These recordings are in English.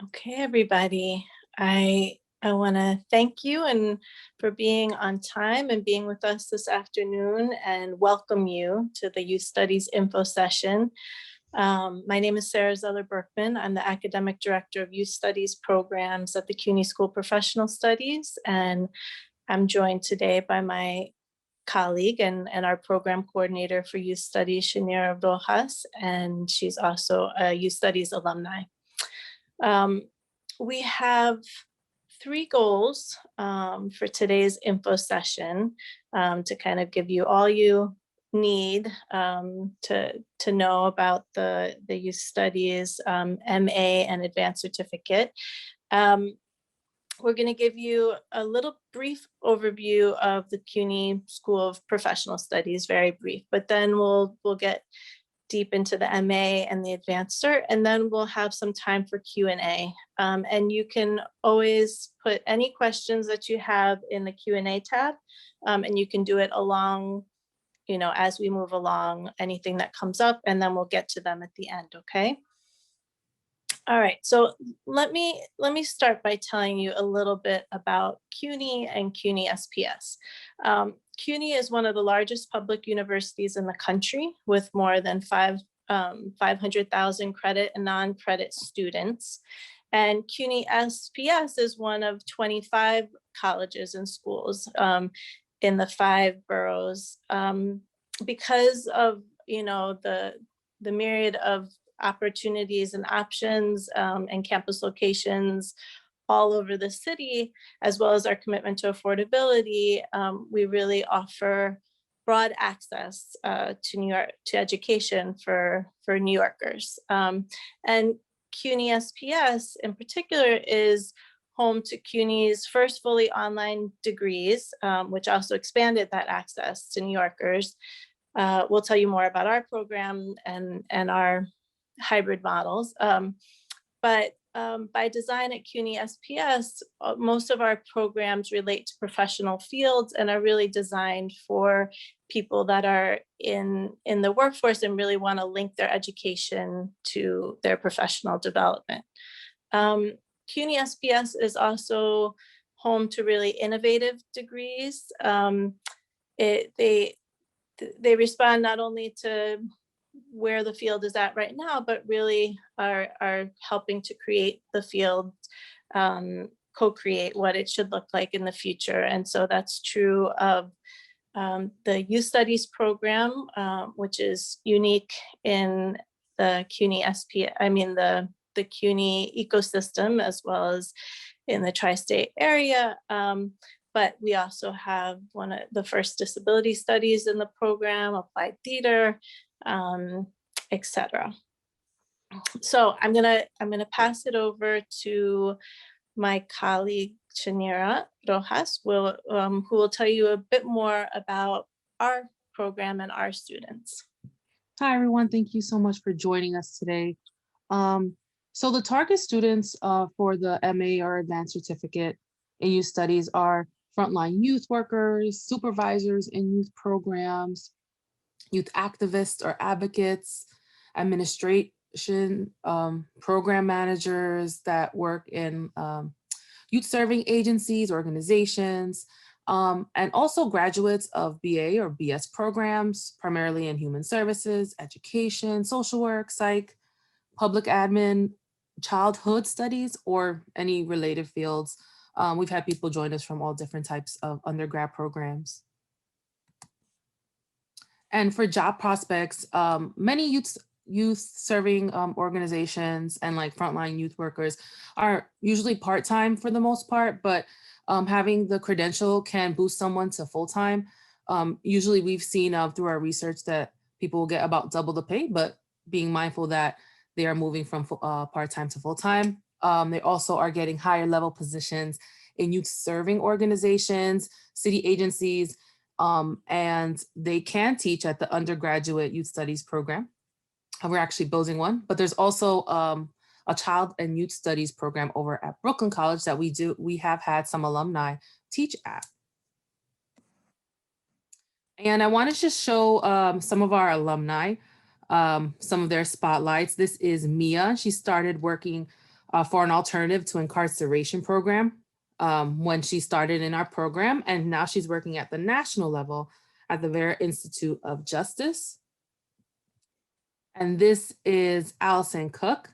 Okay, everybody. I want to thank you and for being on time and being with us this afternoon and welcome you to the Youth Studies Info Session. My name is Sarah Zeller-Berkman. I'm the Academic Director of Youth Studies Programs at the CUNY School of Professional Studies, and I'm joined today by my colleague and our program coordinator for Youth Studies, Shanira Rojas, and she's also a Youth Studies alumni. We have three goals for today's info session to kind of give you all you need to know about the Youth Studies MA and Advanced Certificate. We're going to give you a little brief overview of the CUNY School of Professional Studies, very brief, but then we'll get deep into the MA and the Advanced Cert, and then we'll have some time for Q&A. And you can always put any questions that you have in the Q&A tab, and you can do it along, as we move along, anything that comes up, and then we'll get to them at the end, okay? All right, so let me start by telling you a little bit about CUNY and CUNY SPS. CUNY is one of the largest public universities in the country with more than 500,000 credit and non-credit students. And CUNY SPS is one of 25 colleges and schools in the 5 boroughs. Because of the myriad of opportunities and options and campus locations all over the city, as well as our commitment to affordability, we really offer broad access to education for New Yorkers. And CUNY SPS in particular is home to CUNY's first fully online degrees, which also expanded that access to New Yorkers. We'll tell you more about our program and our hybrid models. But by design at CUNY SPS, most of our programs relate to professional fields and are really designed for people that are in the workforce and really want to link their education to their professional development. CUNY SPS is also home to really innovative degrees. They respond not only to where the field is at right now, but really are helping to create the field, co-create what it should look like in the future. And so that's true of the Youth Studies program, which is unique in the CUNY SPS, the CUNY ecosystem, as well as in the tri-state area. But we also have one of the first disability studies in the program, applied theater, etc. So I'm gonna pass it over to my colleague Shanira Rojas, who will tell you a bit more about our program and our students. Hi everyone, thank you so much for joining us today. So the target students for the MA or Advanced Certificate in Youth Studies are frontline youth workers, supervisors in youth programs, youth activists or advocates, administration, program managers that work in youth serving agencies, organizations, and also graduates of BA or BS programs, primarily in human services, education, social work, psych, public admin, childhood studies, or any related fields. We've had people join us from all different types of undergrad programs. And for job prospects, many youth serving organizations and like frontline youth workers are usually part-time for the most part, but having the credential can boost someone to full-time. Usually we've seen through our research that people will get about double the pay, but being mindful that they are moving from part-time to full-time. They also are getting higher level positions in youth serving organizations, city agencies, and they can teach at the undergraduate youth studies program. We're actually building one, but there's also a child and youth studies program over at Brooklyn College that we have had some alumni teach at. And I want to just show some of our alumni, some of their spotlights. This is Mia. She started working for an alternative to incarceration program when she started in our program. And now she's working at the national level at the Vera Institute of Justice. And this is Allison Cook.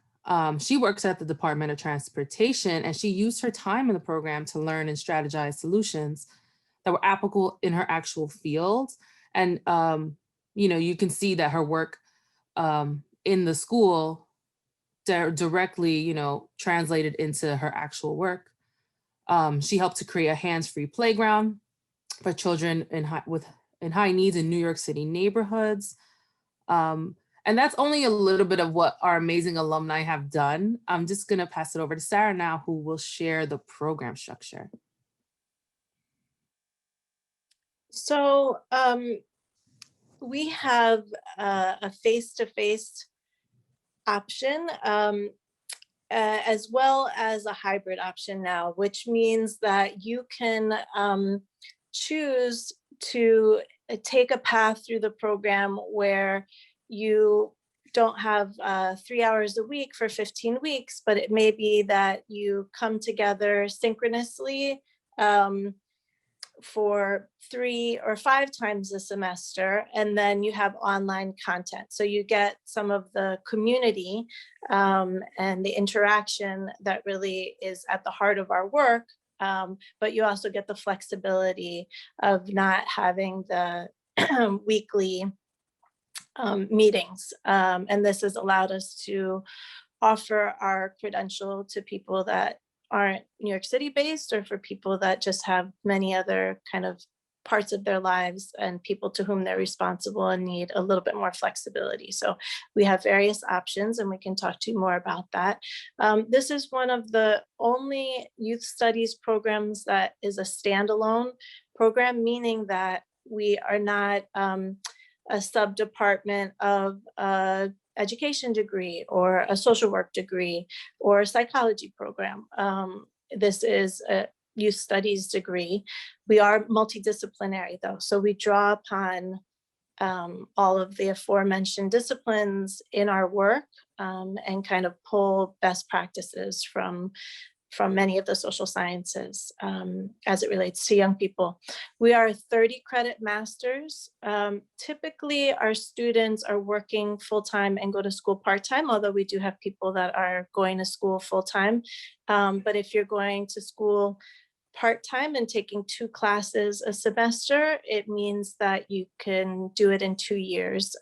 She works at the Department of Transportation, and she used her time in the program to learn and strategize solutions that were applicable in her actual field. And, you can see that her work in the school directly, translated into her actual work. She helped to create a hands-free playground for children in high needs in New York City neighborhoods. And that's only a little bit of what our amazing alumni have done. I'm just going to pass it over to Sarah now, who will share the program structure. So we have a face-to-face option as well as a hybrid option now, which means that you can choose to take a path through the program where you don't have 3 hours a week for 15 weeks, but it may be that you come together synchronously for 3 or 5 times a semester, and then you have online content. So you get some of the community and the interaction that really is at the heart of our work, but you also get the flexibility of not having the weekly meetings. And this has allowed us to offer our credential to people that aren't New York City based, or for people that just have many other kind of parts of their lives and people to whom they're responsible and need a little bit more flexibility. So we have various options, and we can talk to you more about that. This is one of the only youth studies programs that is a standalone program, meaning that we are not a sub-department of education degree or a social work degree or a psychology program. This is a youth studies degree. We are multidisciplinary though, so we draw upon all of the aforementioned disciplines in our work and kind of pull best practices from many of the social sciences as it relates to young people. We are 30 credit masters. Typically, our students are working full-time and go to school part-time, although we do have people that are going to school full-time. But if you're going to school part-time and taking 2 classes a semester, it means that you can do it in 2 years.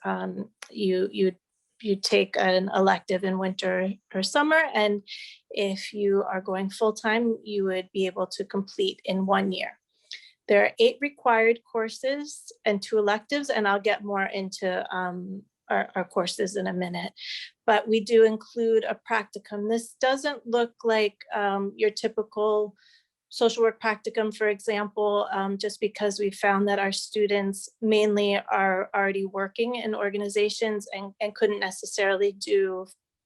You take an elective in winter or summer, and if you are going full-time, you would be able to complete in 1 year. There are 8 required courses and 2 electives, and I'll get more into our courses in a minute. But we do include a practicum. This doesn't look like your typical social work practicum, for example, just because we found that our students mainly are already working in organizations and couldn't necessarily do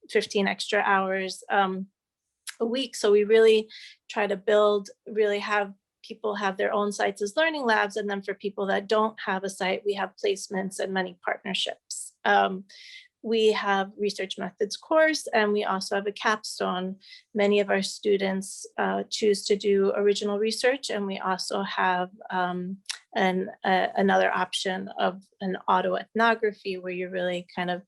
15 extra hours a week. So we really try to have people have their own sites as learning labs. And then for people that don't have a site, we have placements and many partnerships. We have research methods course, and we also have a capstone. Many of our students choose to do original research, and we also have another option of an autoethnography, where you're really kind of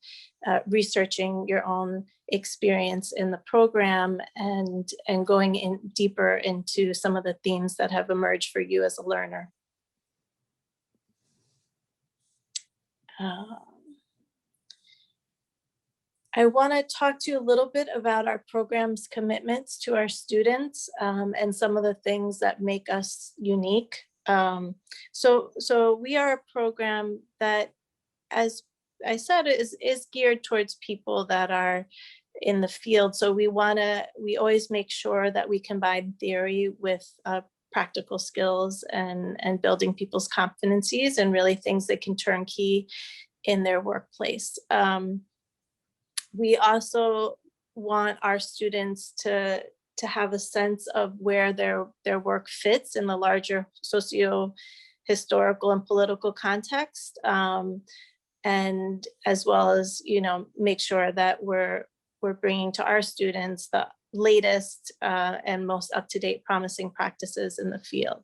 researching your own experience in the program and going in deeper into some of the themes that have emerged for you as a learner. I want to talk to you a little bit about our program's commitments to our students and some of the things that make us unique. So we are a program that, as I said, is geared towards people that are in the field. So we always make sure that we combine theory with practical skills and building people's competencies and really things that can turn key in their workplace. We also want our students to have a sense of where their work fits in the larger socio-historical and political context, and as well as make sure that we're bringing to our students latest and most up-to-date promising practices in the field.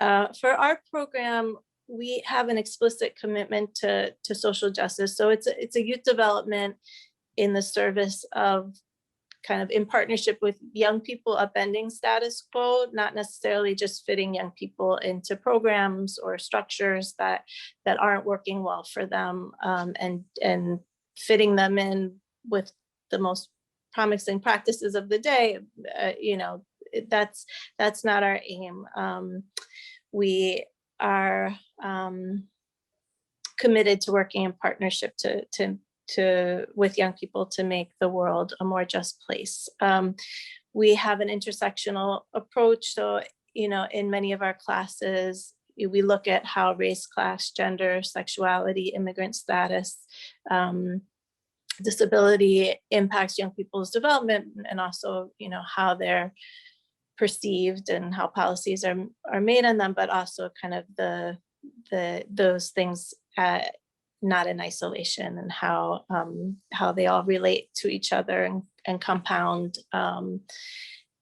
For our program, we have an explicit commitment to social justice. So it's a youth development in the service of kind of in partnership with young people upending status quo, not necessarily just fitting young people into programs or structures that aren't working well for them, and fitting them in with the most promising practices of the day. That's not our aim. We are committed to working in partnership with young people to make the world a more just place. We have an intersectional approach. So, in many of our classes, we look at how race, class, gender, sexuality, immigrant status, disability impacts young people's development, and also, how they're perceived and how policies are made on them, but also kind of those things not in isolation, and how they all relate to each other and compound.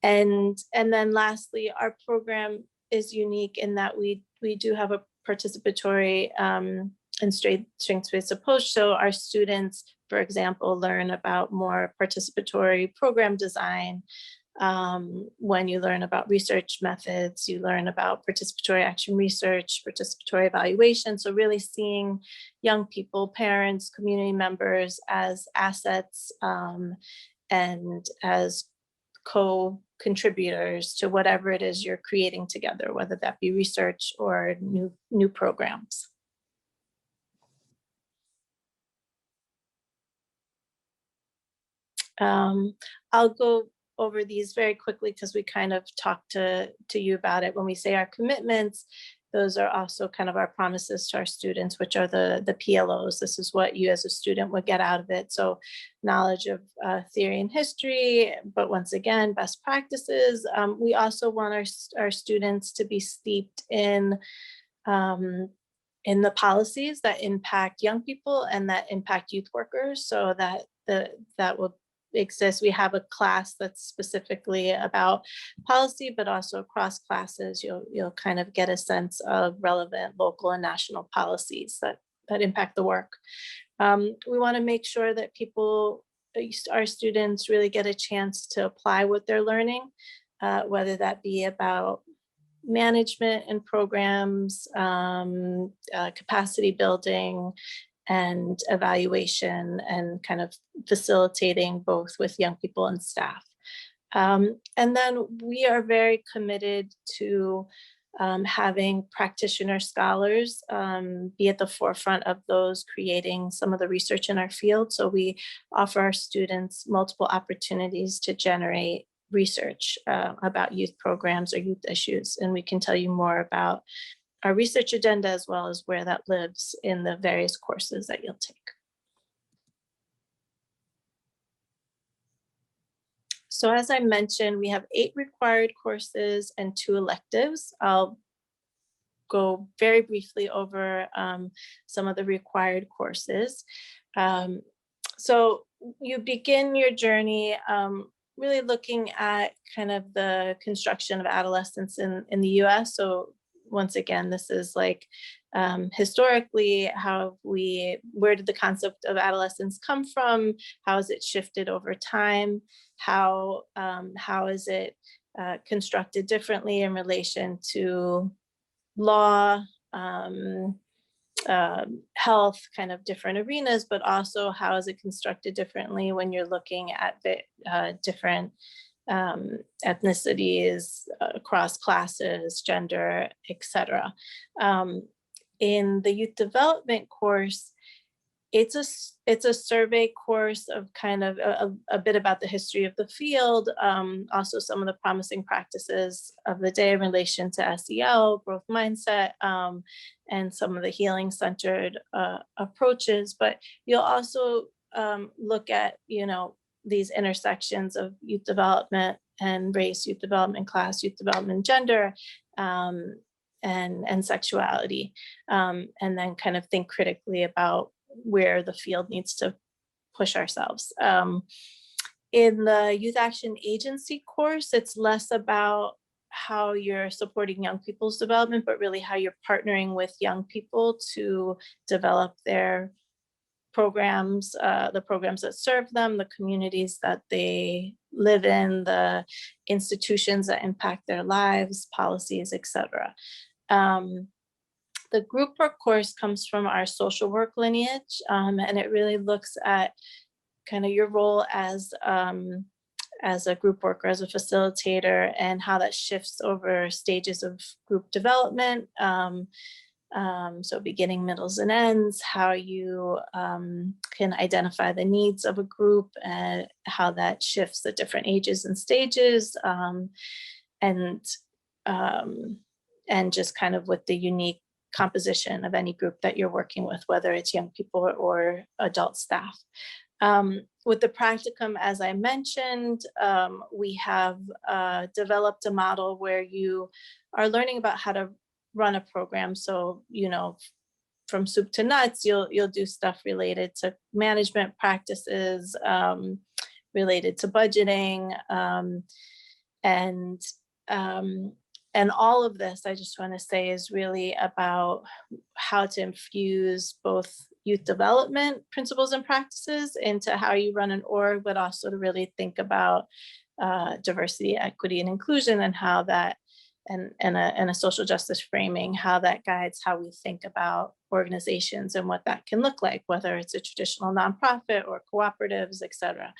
And then lastly, our program is unique in that we do have a participatory and strengths-based approach. So our students, for example, learn about more participatory program design. When you learn about research methods, you learn about participatory action research, participatory evaluation. So really seeing young people, parents, community members as assets and as co-contributors to whatever it is you're creating together, whether that be research or new programs. I'll go over these very quickly because we kind of talked to you about it. When we say our commitments, those are also kind of our promises to our students, which are the PLOs. This is what you as a student would get out of it. So knowledge of theory and history, but once again, best practices. We also want our students to be steeped in the policies that impact young people and that impact youth workers, so that will exist. We have a class that's specifically about policy, but also across classes, you'll kind of get a sense of relevant local and national policies that impact the work. We want to make sure that our students really get a chance to apply what they're learning, whether that be about management and programs, capacity building, and evaluation, and kind of facilitating both with young people and staff. And then we are very committed to having practitioner scholars be at the forefront of those creating some of the research in our field. So we offer our students multiple opportunities to generate research about youth programs or youth issues. And we can tell you more about our research agenda, as well as where that lives in the various courses that you'll take. So as I mentioned, we have 8 required courses and 2 electives. I'll go very briefly over some of the required courses. So you begin your journey really looking at kind of the construction of adolescence in the US. So once again, this is like historically, where did the concept of adolescence come from? How has it shifted over time? How is it constructed differently in relation to law, health, kind of different arenas, but also how is it constructed differently when you're looking at the different ethnicities, across classes, gender, etc. In the youth development course, it's a survey course of kind of a bit about the history of the field, also some of the promising practices of the day in relation to SEL, growth mindset, and some of the healing-centered approaches. But you'll also look at, these intersections of youth development and race, youth development class, youth development gender, and sexuality, and then kind of think critically about where the field needs to push ourselves. In the Youth Action Agency course, it's less about how you're supporting young people's development, but really how you're partnering with young people to develop their programs, the programs that serve them, the communities that they live in, the institutions that impact their lives, policies, etc. The group work course comes from our social work lineage, and it really looks at kind of your role as a group worker, as a facilitator, and how that shifts over stages of group development. So beginning, middles, and ends, how you can identify the needs of a group and how that shifts at different ages and stages, and just kind of with the unique composition of any group that you're working with, whether it's young people or adult staff. With the practicum, as I mentioned, we have developed a model where you are learning about how to run a program. So, you know, from soup to nuts, you'll do stuff related to management practices, related to budgeting, and all of this, I just want to say, is really about how to infuse both youth development principles and practices into how you run an org, but also to really think about diversity, equity, and inclusion, and how that, and a social justice framing, how that guides how we think about organizations and what that can look like, whether it's a traditional nonprofit or cooperatives, et cetera.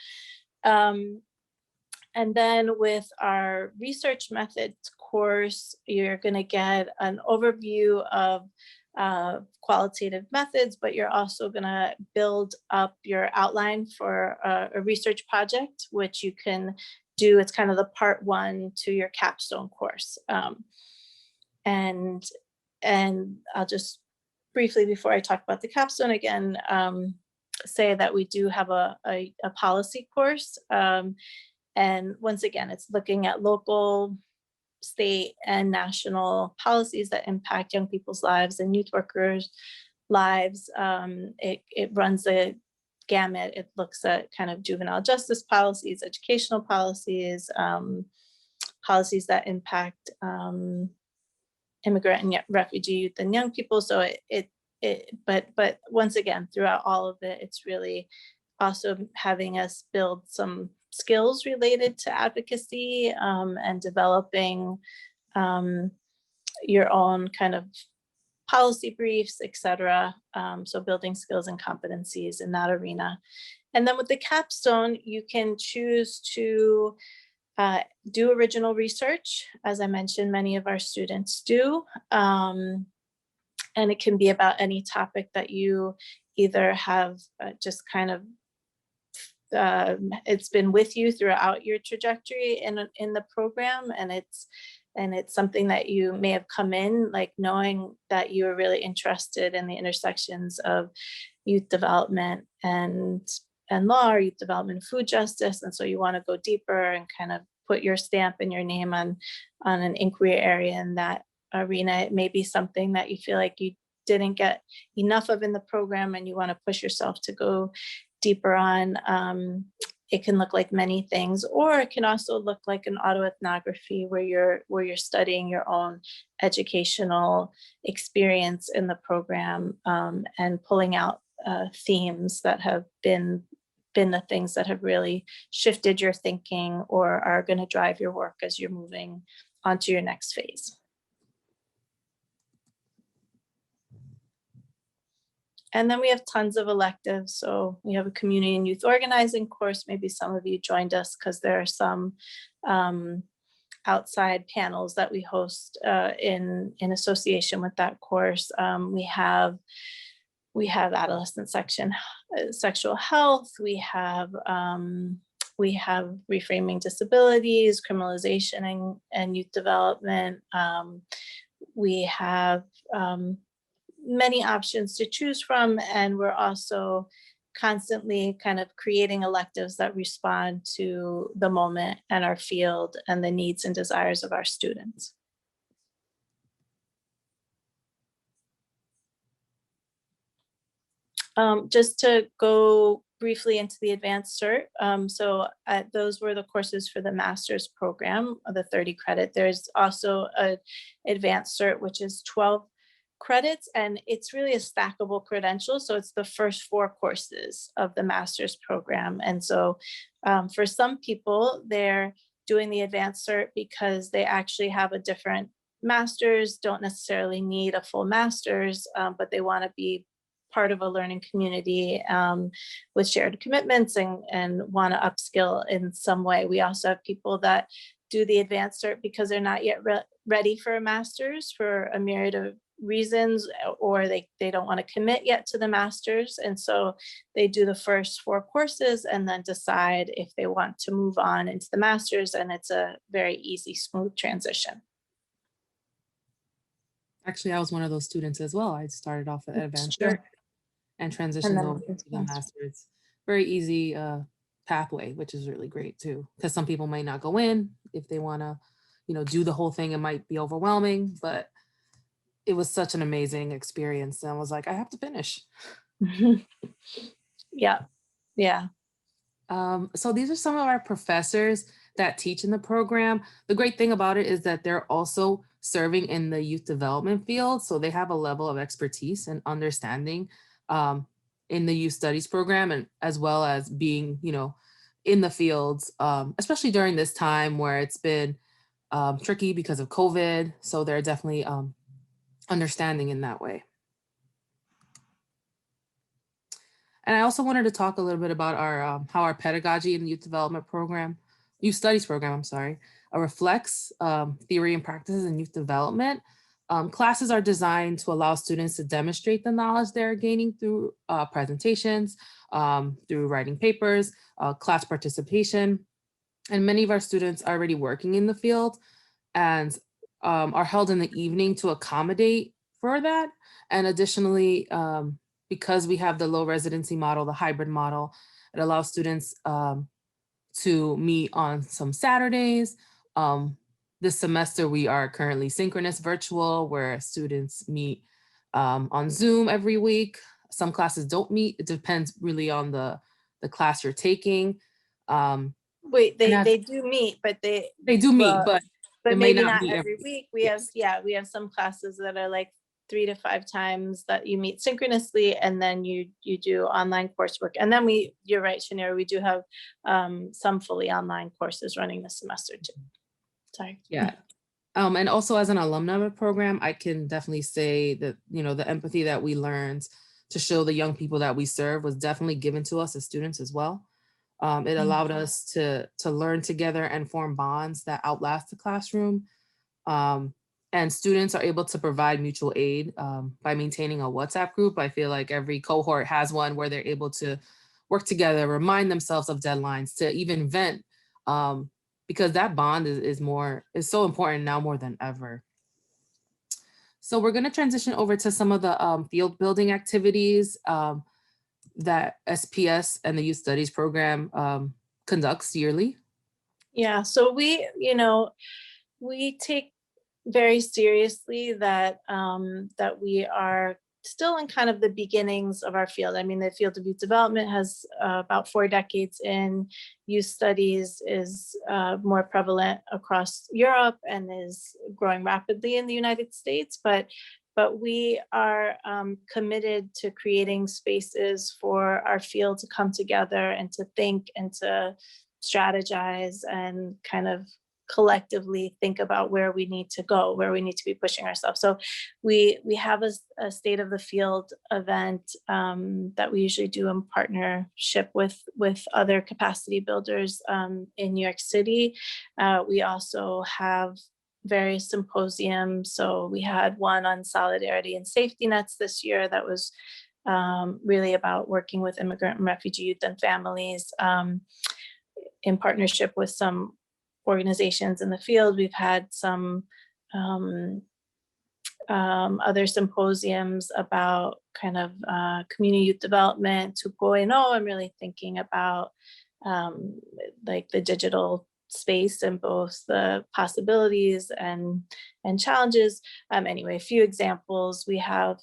And then with our research methods course, you're going to get an overview of qualitative methods, but you're also going to build up your outline for a research project, which you can do. It's kind of the part 1 to your capstone course. And I'll just briefly, before I talk about the capstone again, say that we do have a policy course. And once again, it's looking at local, state, and national policies that impact young people's lives and youth workers' lives. It runs the gamut. It looks at kind of juvenile justice policies, educational policies, policies that impact immigrant and refugee youth and young people. So but once again, throughout all of it, it's really also having us build some skills related to advocacy, and developing your own kind of policy briefs, etc. So building skills and competencies in that arena. And then with the capstone, you can choose to do original research. As I mentioned, many of our students do. And it can be about any topic that you either have just kind of it's been with you throughout your trajectory in the program, and it's something that you may have come in like knowing that you are really interested in the intersections of youth development and law, or youth development and food justice, and so you want to go deeper and kind of put your stamp and your name on an inquiry area in that arena. It may be something that you feel like you didn't get enough of in the program and you want to push yourself to go deeper on. It can look like many things, or it can also look like an autoethnography where you're studying your own educational experience in the program, and pulling out themes that have been the things that have really shifted your thinking or are going to drive your work as you're moving onto your next phase. And then we have tons of electives. So we have a community and youth organizing course. Maybe some of you joined us because there are some outside panels that we host in association with that course. We have adolescent sexual health. We have reframing disabilities, criminalization and youth development. We have many options to choose from, and we're also constantly kind of creating electives that respond to the moment and our field and the needs and desires of our students. Just to go briefly into the advanced cert. Those were the courses for the master's program, the 30 credit. There's also a advanced cert, which is 12 credits, and it's really a stackable credential. So it's the first 4 courses of the master's program. And so for some people, they're doing the advanced cert because they actually have a different master's, don't necessarily need a full master's, but they want to be part of a learning community with shared commitments and want to upskill in some way. We also have people that do the advanced cert because they're not yet ready for a master's for a myriad of reasons, or they don't want to commit yet to the master's. And so they do the first 4 courses and then decide if they want to move on into the master's. And it's a very easy, smooth transition. Actually, I was one of those students as well. I started off at advanced Sure. and transitioned then over to the master's. Very easy pathway, which is really great too. Because some people might not go in if they want to, do the whole thing. It might be overwhelming, but it was such an amazing experience. And I was like, I have to finish. Yeah. So these are some of our professors that teach in the program. The great thing about it is that they're also serving in the youth development field. So they have a level of expertise and understanding in the youth studies program, and as well as being, in the fields, especially during this time where it's been tricky because of COVID. So they're definitely understanding in that way. And I also wanted to talk a little bit about our how our pedagogy and youth studies program, reflects theory and practices in youth development. Classes are designed to allow students to demonstrate the knowledge they're gaining through presentations, through writing papers, class participation. And many of our students are already working in the field and are held in the evening to accommodate for that. And additionally, because we have the low residency model, the hybrid model, it allows students to meet on some Saturdays. This semester, we are currently synchronous virtual, where students meet on Zoom every week. Some classes don't meet. It depends really on the class you're taking. Wait, they do meet, but they do meet, but it may maybe not not be every week. We have some classes that are like 3 to 5 times that you meet synchronously, and then you do online coursework. And then you're right, Shanira, we do have some fully online courses running this semester too. Sorry. Yeah. And also as an alumni of a program, I can definitely say that, the empathy that we learned to show the young people that we serve was definitely given to us as students as well. It allowed us to learn together and form bonds that outlast the classroom. And students are able to provide mutual aid by maintaining a WhatsApp group. I feel like every cohort has one where they're able to work together, remind themselves of deadlines, to even vent, because that bond is so important now more than ever. So we're going to transition over to some of the field building activities that SPS and the Youth Studies program conducts yearly. Yeah, so we take very seriously that that we are still in kind of the beginnings of our field. I mean, the field of youth development has about 4 decades in. Youth studies is more prevalent across Europe and is growing rapidly in the United States, but we are committed to creating spaces for our field to come together and to think and to strategize and kind of collectively think about where we need to go, where we need to be pushing ourselves. So we have a state of the field event that we usually do in partnership with other capacity builders in New York City. We also have various symposiums. So we had one on solidarity and safety nets this year that was really about working with immigrant and refugee youth and families in partnership with some organizations in the field. We've had some other symposiums about kind of community youth development 2.0. I'm really thinking about like the digital space and both the possibilities and challenges. Anyway, a few examples. We have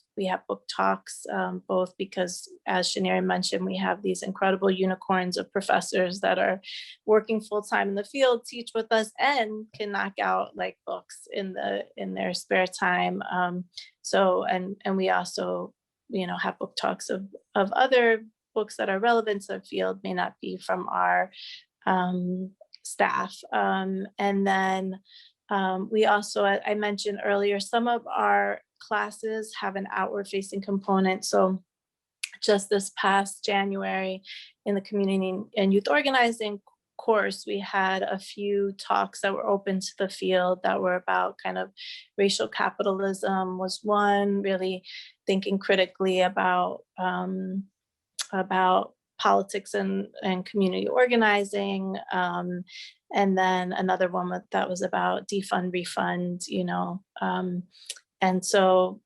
book talks, both because, as Shanira mentioned, we have these incredible unicorns of professors that are working full-time in the field, teach with us, and can knock out like books in their spare time. So we also, have book talks of other books that are relevant to the field, may not be from our staff. And then we also, I mentioned earlier, some of our classes have an outward facing component. So just this past January in the community and youth organizing course, we had a few talks that were open to the field that were about kind of racial capitalism was one, really thinking critically about politics and community organizing. And then another one that was about defund, refund, and so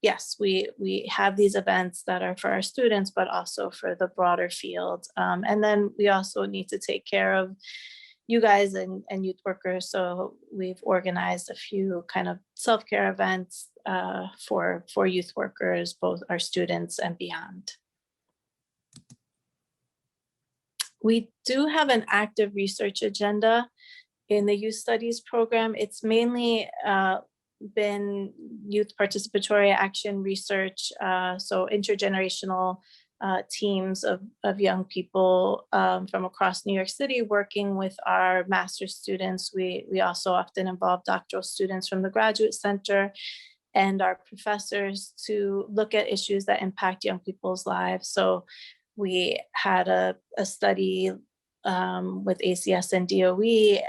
yes, we have these events that are for our students, but also for the broader field. And then we also need to take care of you guys and youth workers. So we've organized a few kind of self-care events for youth workers, both our students and beyond. We do have an active research agenda in the youth studies program. It's mainly been youth participatory action research, so intergenerational teams of young people from across New York City working with our master's students. We also often involve doctoral students from the Graduate Center and our professors to look at issues that impact young people's lives. So we had a study with ACS and DOE,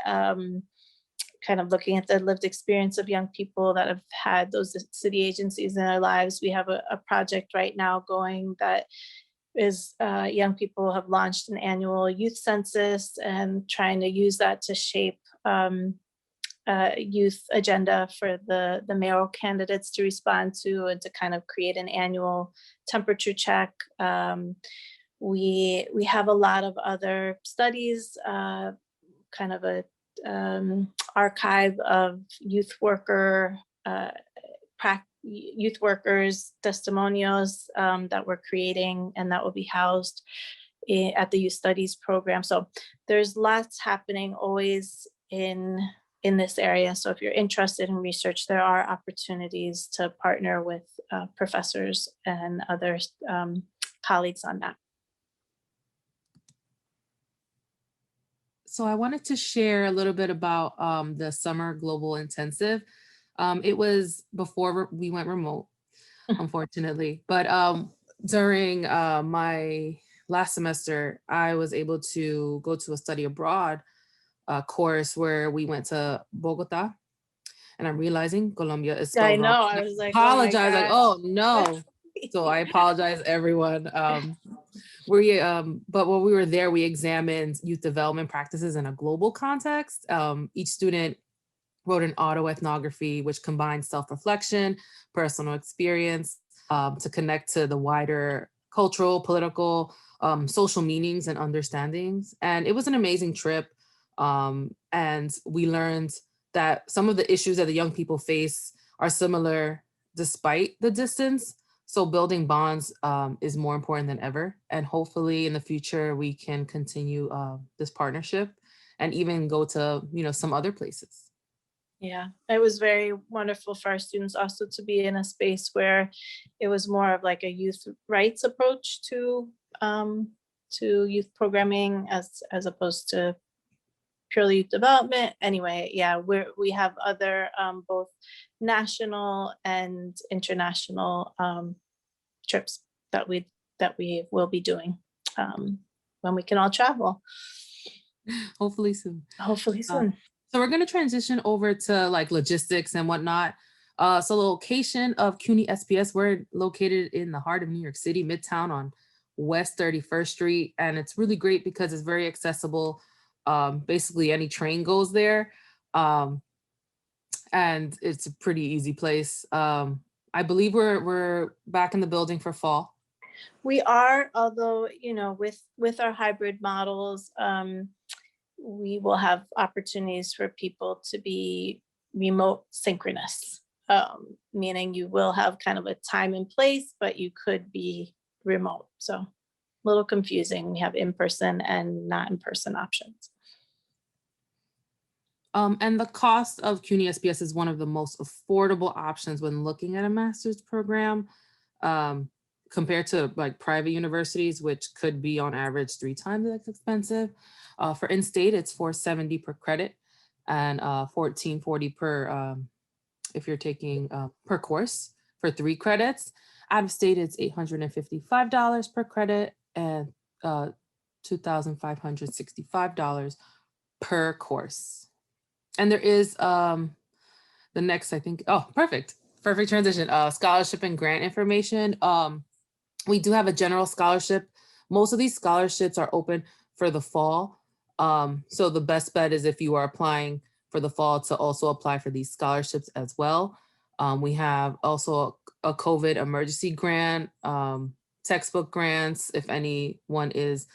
kind of looking at the lived experience of young people that have had those city agencies in their lives. We have a project right now going that is young people have launched an annual youth census and trying to use that to shape youth agenda for the mayoral candidates to respond to and to kind of create an annual temperature check. We have a lot of other studies, kind of a archive of youth workers testimonials that we're creating, and that will be housed at the youth studies program. So there's lots happening always in this area. So if you're interested in research, there are opportunities to partner with professors and other colleagues on that. So I wanted to share a little bit about the Summer Global Intensive. It was before we went remote, unfortunately, but during my last semester, I was able to go to a study abroad course where we went to Bogota, and I'm realizing Colombia is spelled I know, wrong. I was like, apologize, oh like, oh no. So I apologize, everyone. But while we were there, we examined youth development practices in a global context. Each student wrote an autoethnography, which combined self-reflection, personal experience, to connect to the wider cultural, political, social meanings and understandings. And it was an amazing trip. And we learned that some of the issues that the young people face are similar despite the distance. So building bonds is more important than ever. And hopefully in the future, we can continue this partnership and even go to, some other places. Yeah, it was very wonderful for our students also to be in a space where it was more of like a youth rights approach to youth programming as opposed to purely youth development. Anyway, yeah, we have other both national and international trips that we will be doing when we can all travel. Hopefully soon. Hopefully soon. So we're going to transition over to like logistics and whatnot. So the location of CUNY SPS, we're located in the heart of New York City, Midtown on West 31st Street. And it's really great because it's very accessible. Basically any train goes there. And it's a pretty easy place. I believe we're back in the building for fall. We are, although, with our hybrid models, we will have opportunities for people to be remote synchronous, meaning you will have kind of a time and place, but you could be remote. So a little confusing. We have in-person and not in-person options. And the cost of CUNY SPS is one of the most affordable options when looking at a master's program, compared to like private universities, which could be on average 3 times as expensive. For in-state, it's $470 per credit and $1440 per if you're taking per course for 3 credits. Out of state, it's $855 per credit and $2,565 per course. And there is the next, I think, oh, perfect transition, scholarship and grant information. We do have a general scholarship. Most of these scholarships are open for the fall. So the best bet is if you are applying for the fall to also apply for these scholarships as well. We have also a COVID emergency grant, textbook grants, if anyone is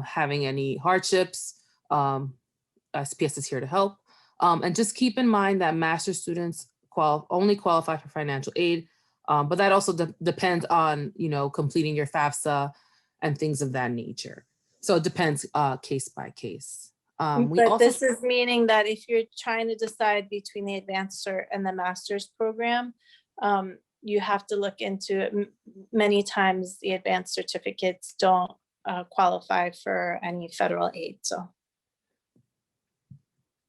having any hardships, SPS is here to help. And just keep in mind that master's students only qualify for financial aid, but that also depends on, completing your FAFSA and things of that nature. So it depends case by case. But this is meaning that if you're trying to decide between the advanced cert and the master's program, you have to look into it. Many times the advanced certificates don't qualify for any federal aid. So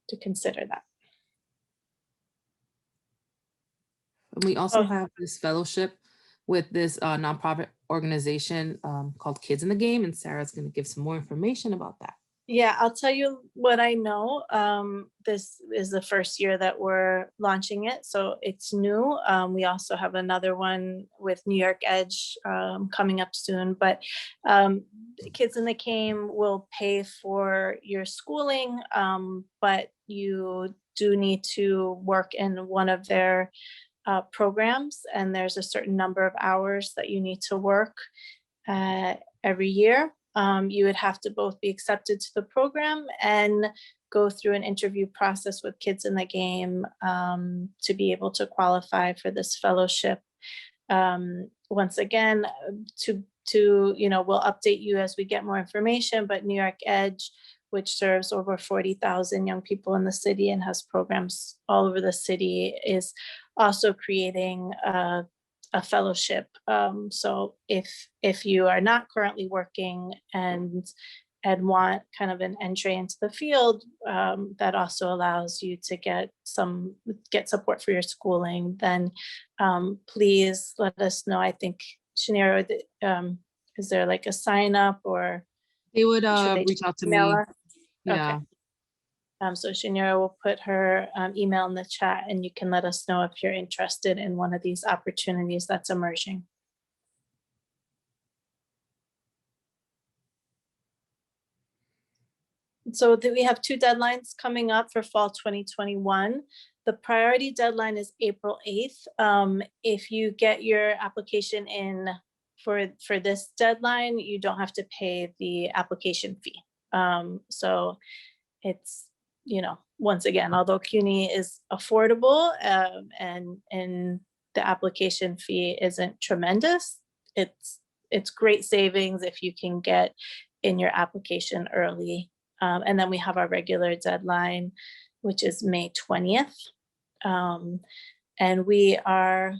to consider that. And we also have this fellowship with this nonprofit organization called Kids in the Game, and Sarah's going to give some more information about that. Yeah, I'll tell you what I know. This is the first year that we're launching it, so it's new. We also have another one with New York Edge coming up soon, but Kids in the Game will pay for your schooling, but you do need to work in one of their programs, and there's a certain number of hours that you need to work every year. You would have to both be accepted to the program and go through an interview process with Kids in the Game to be able to qualify for this fellowship. Once again, we'll update you as we get more information, but New York Edge, which serves over 40,000 young people in the city and has programs all over the city, is also creating a fellowship. So if you are not currently working and want kind of an entry into the field, that also allows you to get support for your schooling, then please let us know. I think, Shanira, is there like a sign up, or they would reach out to me? Yeah. Okay. So Shanira will put her email in the chat, and you can let us know if you're interested in one of these opportunities that's emerging. So we have 2 deadlines coming up for fall 2021. The priority deadline is April 8th. If you get your application in for this deadline, you don't have to pay the application fee. So it's, once again, although CUNY is affordable and the application fee isn't tremendous, it's great savings if you can get in your application early. And then we have our regular deadline, which is May 20th. And we are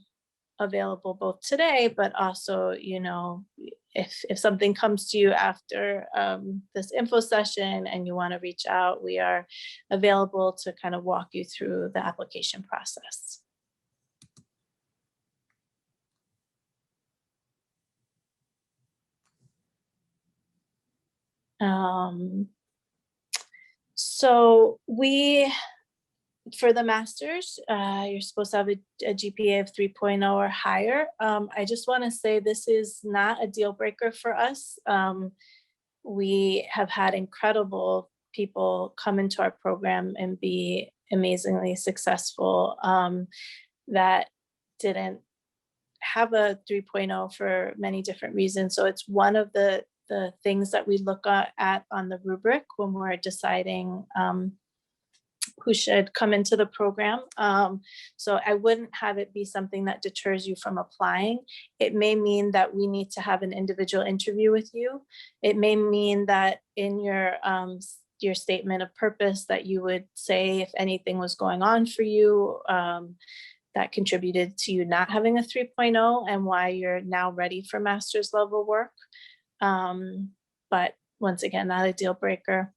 available both today, but also, if something comes to you after this info session and you want to reach out, we are available to kind of walk you through the application process. So for the master's, you're supposed to have a GPA of 3.0 or higher. I just want to say this is not a deal breaker for us. We have had incredible people come into our program and be amazingly successful that didn't have a 3.0 for many different reasons. So it's one of the the things that we look at on the rubric when we're deciding who should come into the program. So I wouldn't have it be something that deters you from applying. It may mean that we need to have an individual interview with you. It may mean that in your statement of purpose that you would say if anything was going on for you that contributed to you not having a 3.0 and why you're now ready for master's level work. But once again, not a deal breaker.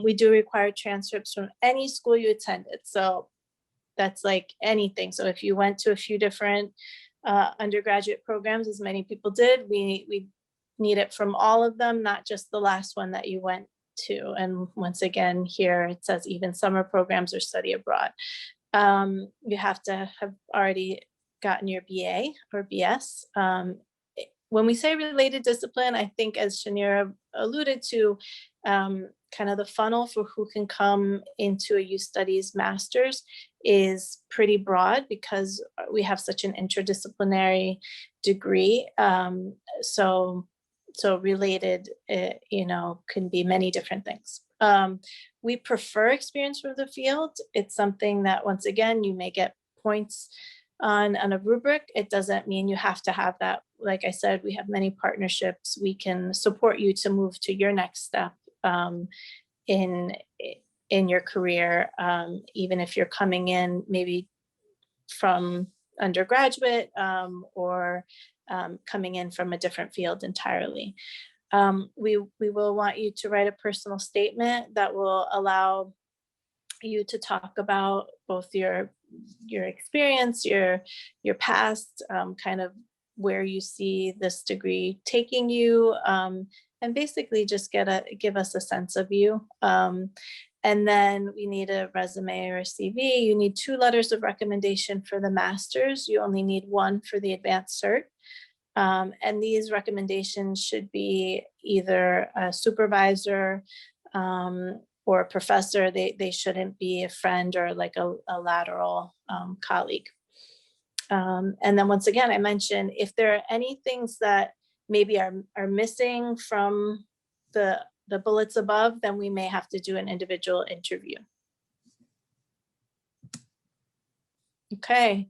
We do require transcripts from any school you attended. So that's like anything. So if you went to a few different undergraduate programs, as many people did, we need it from all of them, not just the last one that you went to. And once again, here it says even summer programs or study abroad. You have to have already gotten your BA or BS. When we say related discipline, I think as Shanira alluded to, kind of the funnel for who can come into a youth studies master's is pretty broad because we have such an interdisciplinary degree. So related, can be many different things. We prefer experience from the field. It's something that, once again, you may get points on a rubric. It doesn't mean you have to have that. Like I said, we have many partnerships. We can support you to move to your next step in your career, even if you're coming in maybe from undergraduate or coming in from a different field entirely. We will want you to write a personal statement that will allow you to talk about both your experience, your past, kind of where you see this degree taking you, and basically just give us a sense of you. And then we need a resume or a CV. You need 2 letters of recommendation for the master's. You only need 1 for the advanced cert. And these recommendations should be either a supervisor or a professor. They shouldn't be a friend or like a lateral colleague. And then once again, I mentioned if there are any things that maybe are missing from the bullets above, then we may have to do an individual interview. Okay,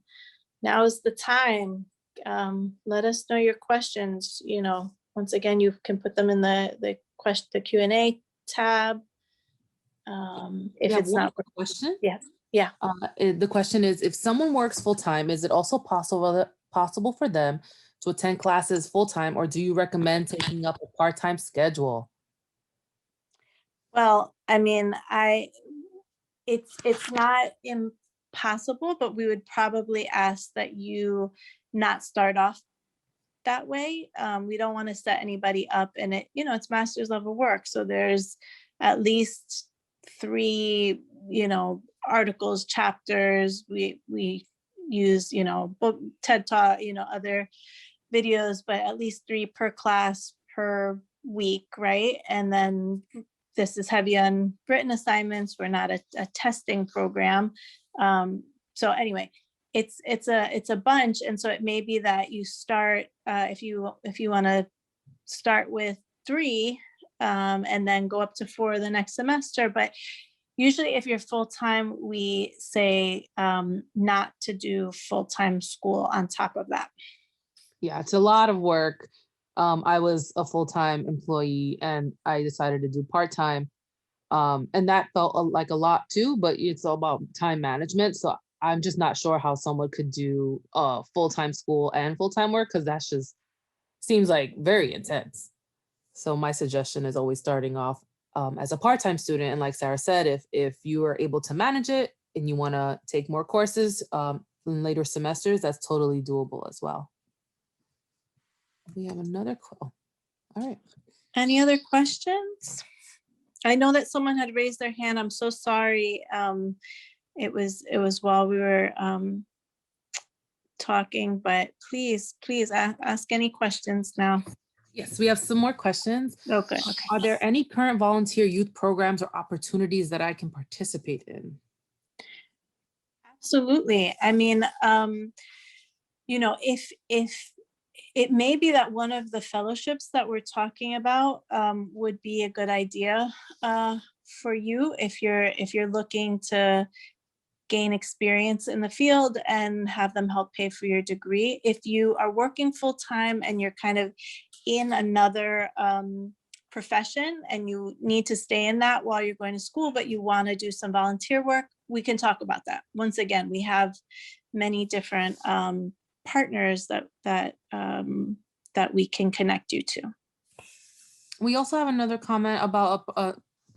now is the time. Let us know your questions. Once again, you can put them in the Q&A tab. If it's not a question. Yeah. The question is, if someone works full-time, is it also possible for them to attend classes full-time, or do you recommend taking up a part-time schedule? Well, I mean, it's not impossible, but we would probably ask that you not start off that way. We don't want to set anybody up, and it's master's level work. So there's at least 3, articles, chapters. We use, book, TED Talk, other videos, but at least 3 per class per week, right? And then this is heavy on written assignments. We're not a testing program. So anyway, it's a bunch. And so it may be that you start, if you want to start with 3 and then go up to 4 the next semester. But usually if you're full-time, we say not to do full-time school on top of that. Yeah, it's a lot of work. I was a full-time employee and I decided to do part-time. And that felt like a lot too, but it's all about time management. So I'm just not sure how someone could do full-time school and full-time work, because that's just seems like very intense. So my suggestion is always starting off as a part-time student. And like Sarah said, if you are able to manage it and you want to take more courses in later semesters, that's totally doable as well. We have another call. All right. Any other questions? I know that someone had raised their hand. I'm so sorry. It was while we were talking, but please ask any questions now. Yes, we have some more questions. Okay. Are there any current volunteer youth programs or opportunities that I can participate in? Absolutely. I mean, if it may be that one of the fellowships that we're talking about would be a good idea for you if you're looking to gain experience in the field and have them help pay for your degree. If you are working full-time and you're kind of in another profession and you need to stay in that while you're going to school, but you want to do some volunteer work, we can talk about that. Once again, we have many different partners that we can connect you to. We also have another comment about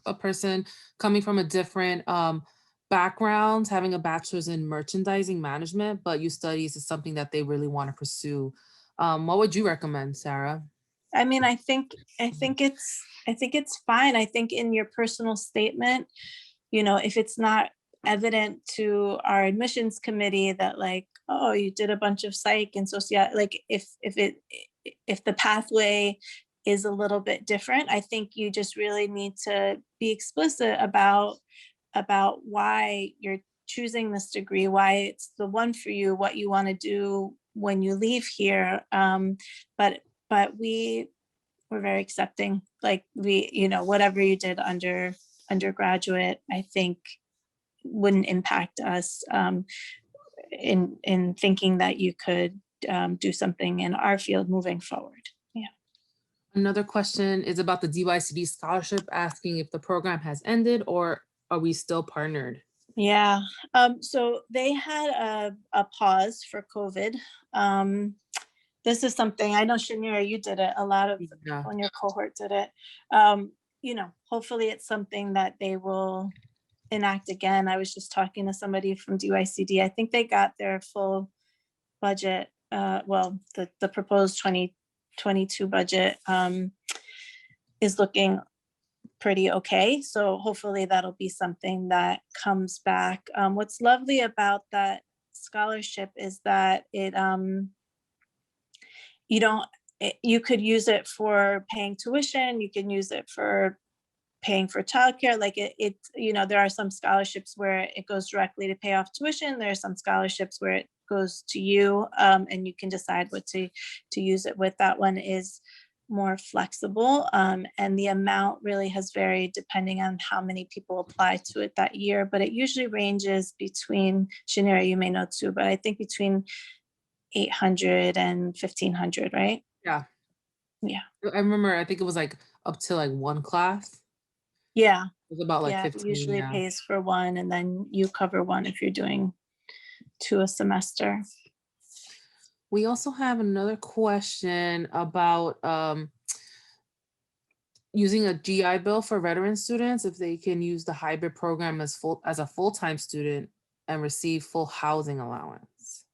a person coming from a different background, having a bachelor's in merchandising management, but youth studies is something that they really want to pursue. What would you recommend, Sarah? I mean, I think it's fine. I think in your personal statement, if it's not evident to our admissions committee that like, oh, you did a bunch of psych and like if the pathway is a little bit different, I think you just really need to be explicit about why you're choosing this degree, why it's the one for you, what you want to do when you leave here. But we're very accepting. Like whatever you did undergraduate, I think wouldn't impact us in thinking that you could do something in our field moving forward. Yeah. Another question is about the DYCD scholarship, asking if the program has ended or are we still partnered? Yeah. So they had a pause for COVID. This is something I know, Shanira, you did it. A lot of people in your cohort did it. Hopefully it's something that they will enact again. I was just talking to somebody from DYCD. I think they got their full budget. The proposed 2022 budget is looking pretty okay. So hopefully that'll be something that comes back. What's lovely about that scholarship is that you could use it for paying tuition. You can use it for paying for childcare. Like there are some scholarships where it goes directly to pay off tuition. There are some scholarships where it goes to you and you can decide what to use it with. That one is more flexible and the amount really has varied depending on how many people apply to it that year, but it usually ranges between, Shanira, you may know too, but I think between 800 and 1,500, right? Yeah. I remember, I think it was like up to like one class. Yeah. It was about like 15. It usually pays for one and then you cover one if you're doing 2 a semester. We also have another question about using a GI Bill for veteran students, if they can use the hybrid program as a full-time student and receive full housing allowance.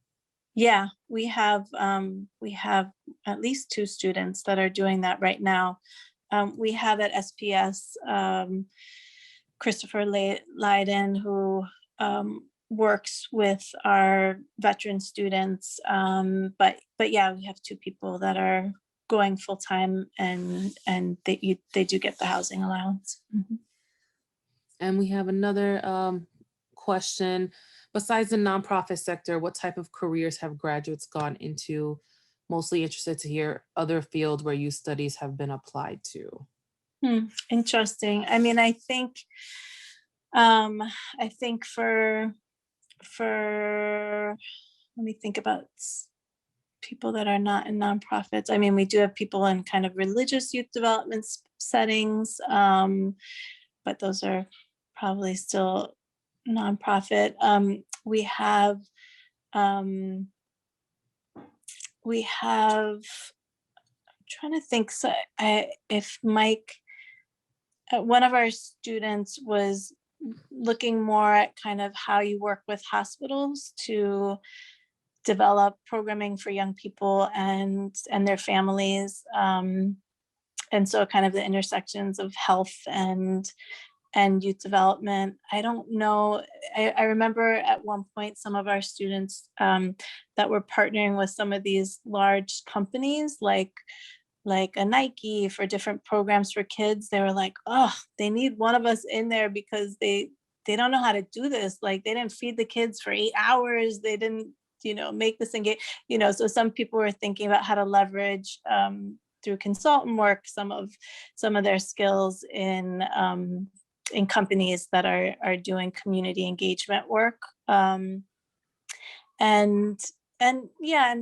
Yeah, we have at least 2 students that are doing that right now. We have at SPS Christopher Leiden, who works with our veteran students. But yeah, we have 2 people that are going full-time and they do get the housing allowance. Mm-hmm. And we have another question. Besides the nonprofit sector, what type of careers have graduates gone into? Mostly interested to hear other fields where youth studies have been applied to. Interesting. I mean, I think for let me think about people that are not in nonprofits. I mean, we do have people in kind of religious youth development settings, but those are probably still nonprofit. We have I'm trying to think. So if Mike, one of our students was looking more at kind of how you work with hospitals to develop programming for young people and their families. And so kind of the intersections of health and youth development. I don't know. I remember at one point, some of our students that were partnering with some of these large companies like a Nike for different programs for kids. They were like, oh, they need one of us in there because they don't know how to do this. Like they didn't feed the kids for 8 hours. They didn't make this engage, so some people are thinking about how to leverage through consultant work some of their skills in companies that are doing community engagement work. And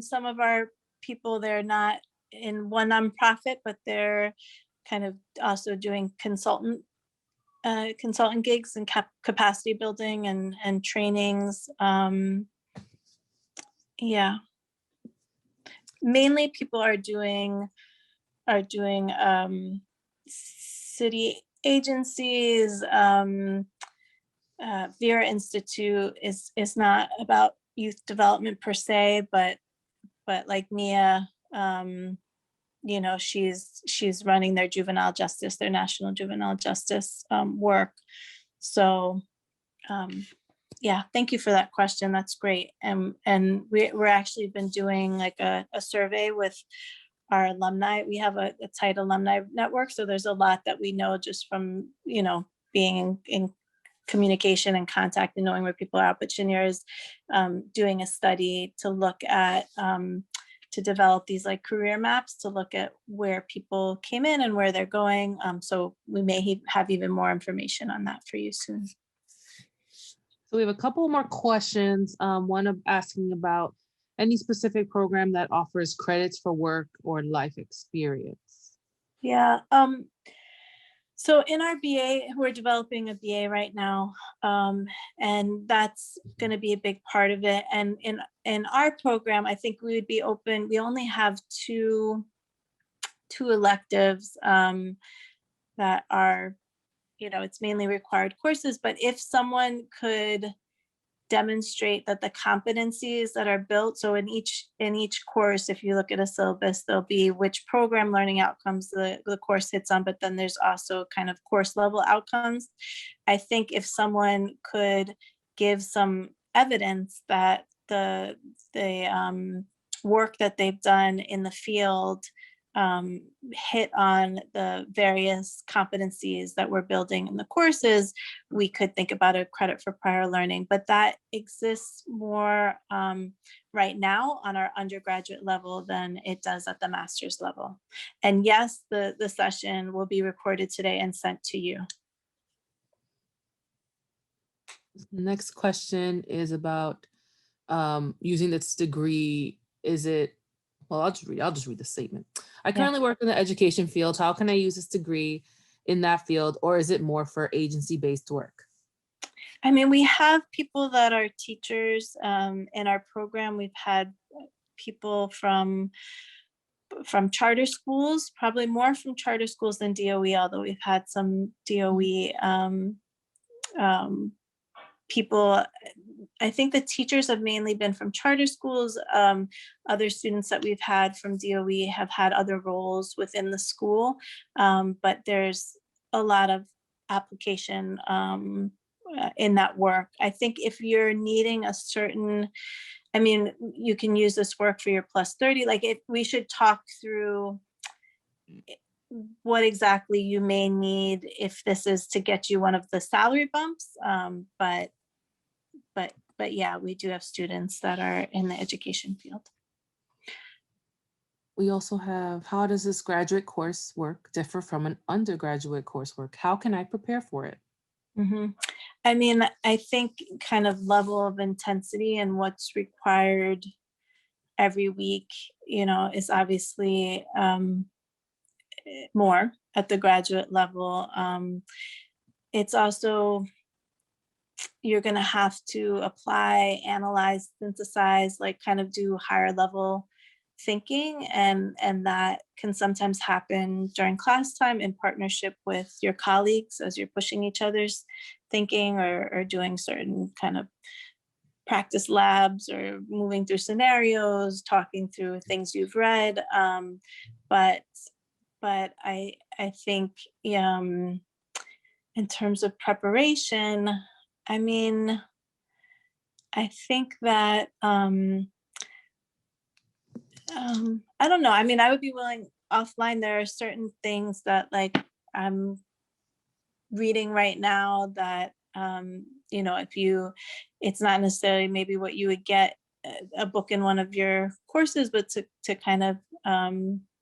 some of our people, they're not in one nonprofit, but they're kind of also doing consultant gigs and capacity building and trainings. Mainly people are doing city agencies. Vera Institute is not about youth development per se, but like Nia, she's running their juvenile justice, their national juvenile justice work. So thank you for that question. That's great. And we're actually been doing like a survey with our alumni. We have a tight alumni network, so there's a lot that we know just from being in communication and contact and knowing where people are. But Chenier is doing a study to look at to develop these like career maps to look at where people came in and where they're going. So we may have even more information on that for you soon. So we have a couple more questions. One of asking about any specific program that offers credits for work or life experience. Yeah. So in our BA, we're developing a BA right now, and that's going to be a big part of it. And in our program, I think we would be open. We only have two electives that are, it's mainly required courses. But if someone could demonstrate that the competencies that are built, so in each course, if you look at a syllabus, there'll be which program learning outcomes the course hits on, but then there's also kind of course level outcomes. I think if someone could give some evidence that the work that they've done in the field hit on the various competencies that we're building in the courses, we could think about a credit for prior learning. But that exists more right now on our undergraduate level than it does at the master's level. And yes, the session will be recorded today and sent to you. The next question is about using this degree. Is it, well, I'll just read the statement. I currently work in the education field. How can I use this degree in that field, or is it more for agency-based work? I mean, we have people that are teachers in our program. We've had people from charter schools, probably more from charter schools than DOE, although we've had some DOE people. I think the teachers have mainly been from charter schools. Other students that we've had from DOE have had other roles within the school, but there's a lot of application in that work. I think if you're needing a certain, I mean, you can use this work for your plus 30. Like, we should talk through what exactly you may need if this is to get you one of the salary bumps. But yeah, we do have students that are in the education field. We also have, how does this graduate coursework differ from an undergraduate coursework? How can I prepare for it? Mm-hmm. I mean, I think kind of level of intensity and what's required every week, is obviously more at the graduate level. It's also, you're going to have to apply, analyze, synthesize, like kind of do higher level thinking. And that can sometimes happen during class time in partnership with your colleagues as you're pushing each other's thinking or doing certain kind of practice labs or moving through scenarios, talking through things you've read. But I think in terms of preparation, I mean, I think that, I don't know. I mean, I would be willing offline. There are certain things that like I'm reading right now that, it's not necessarily maybe what you would get a book in one of your courses, but to kind of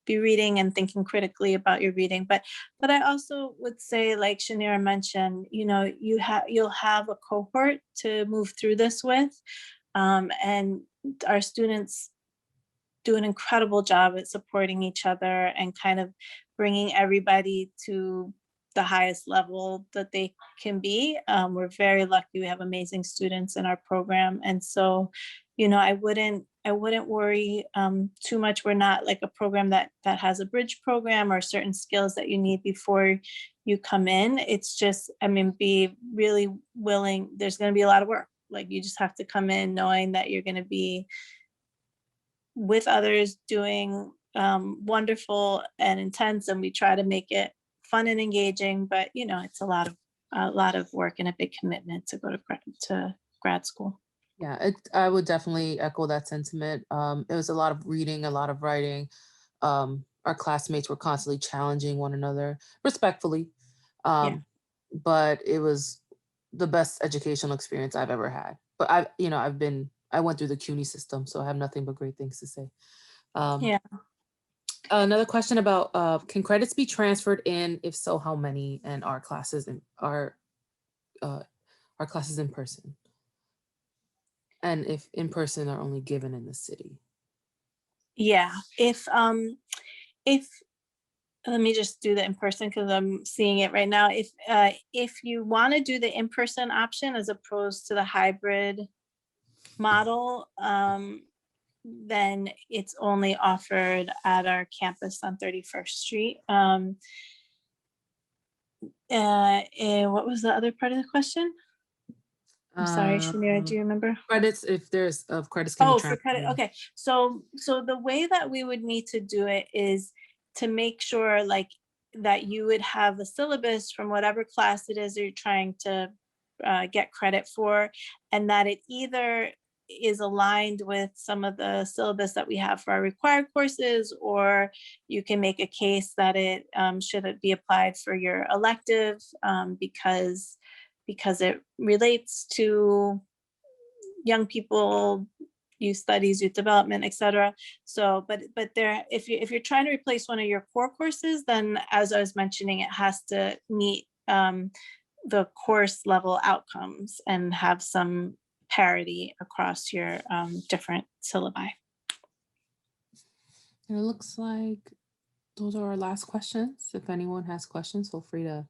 be reading and thinking critically about your reading. But I also would say, like Shanira mentioned, you know, you'll have a cohort to move through this with, and our students do an incredible job at supporting each other and kind of bringing everybody to the highest level that they can be. We're very lucky. We have amazing students in our program. And so, you know, I wouldn't worry too much. We're not like a program that has a bridge program or certain skills that you need before you come in. It's just, I mean, be really willing. There's going to be a lot of work. Like, you just have to come in knowing that you're going to be with others doing wonderful and intense, and we try to make it fun and engaging, but you know, it's a lot of work and a big commitment to go to grad school. Yeah, I would definitely echo that sentiment. It was a lot of reading, a lot of writing. Our classmates were constantly challenging one another respectfully. Yeah. But it was the best educational experience I've ever had. But I went through the CUNY system, so I have nothing but great things to say. Yeah. Another question about can credits be transferred in? If so, how many? And are classes in person? And if in person are only given in the city? Yeah. If let me just do the in person because I'm seeing it right now. If you want to do the in person option as opposed to the hybrid model, then it's only offered at our campus on 31st Street. What was the other part of the question? I'm sorry, Shanira, do you remember? Credits, if there's credits can be Oh, for transferred. credit. Okay. So the way that we would need to do it is to make sure like that you would have a syllabus from whatever class it is that you're trying to get credit for, and that it either is aligned with some of the syllabus that we have for our required courses, or you can make a case that it should be applied for your elective because it relates to young people, youth studies, youth development, etc. So, but there, if you're trying to replace one of your core courses, then as I was mentioning, it has to meet the course level outcomes and have some parity across your different syllabi. It looks like those are our last questions. If anyone has questions, feel free to.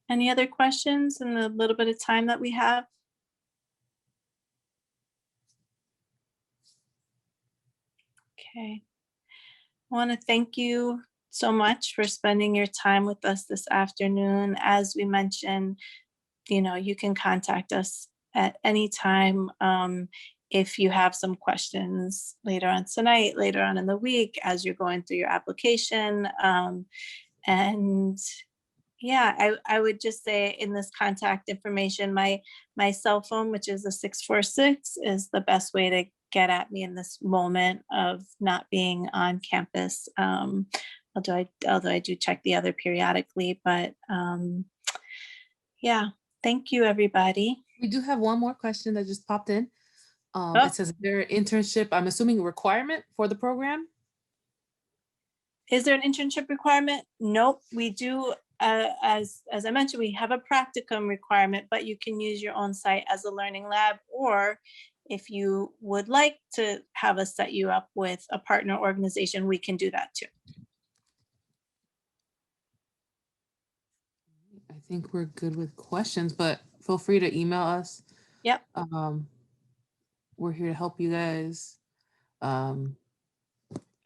Any other questions in the little bit of time that we have? Okay. I want to thank you so much for spending your time with us this afternoon. As we mentioned, you know, you can contact us at any time if you have some questions later on tonight, later on in the week, as you're going through your application. And yeah, I would just say in this contact information, my cell phone, which is a 646, is the best way to get at me in this moment of not being on campus. Although I do check the other periodically, but yeah, thank you, everybody. We do have one more question that just popped in. Oh. It says, is there an internship, I'm assuming a requirement for the program? Is there an internship requirement? Nope, we do. As I mentioned, we have a practicum requirement, but you can use your own site as a learning lab, or if you would like to have us set you up with a partner organization, we can do that too. I think we're good with questions, but feel free to email us. Yep. We're here to help you guys. And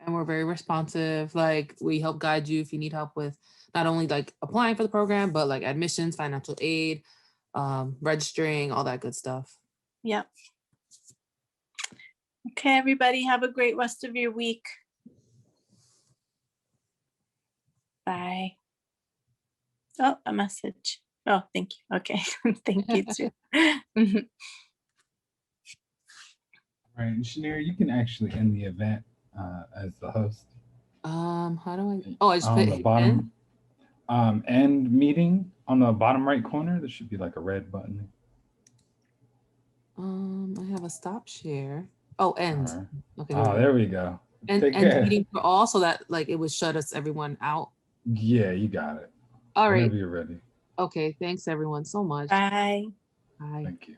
we're very responsive. Like, we help guide you if you need help with not only like applying for the program, but like admissions, financial aid, registering, all that good stuff. Yep. Okay, everybody, have a great rest of your week. Bye. Oh, a message. Oh, thank you. Okay, thank you too. Right, Shanira, you can actually end the event as the host. How do I? Oh, I just on put the bottom. End meeting on the bottom right corner. There should be like a red button. I have a stop share. Oh, end. All right. Okay. Oh, there we go. And Take end care. meeting for all, so that like it would shut us everyone out. Yeah, you got it. All right. Whenever you're ready. Okay. Thanks everyone so much. Bye. Bye. Thank you.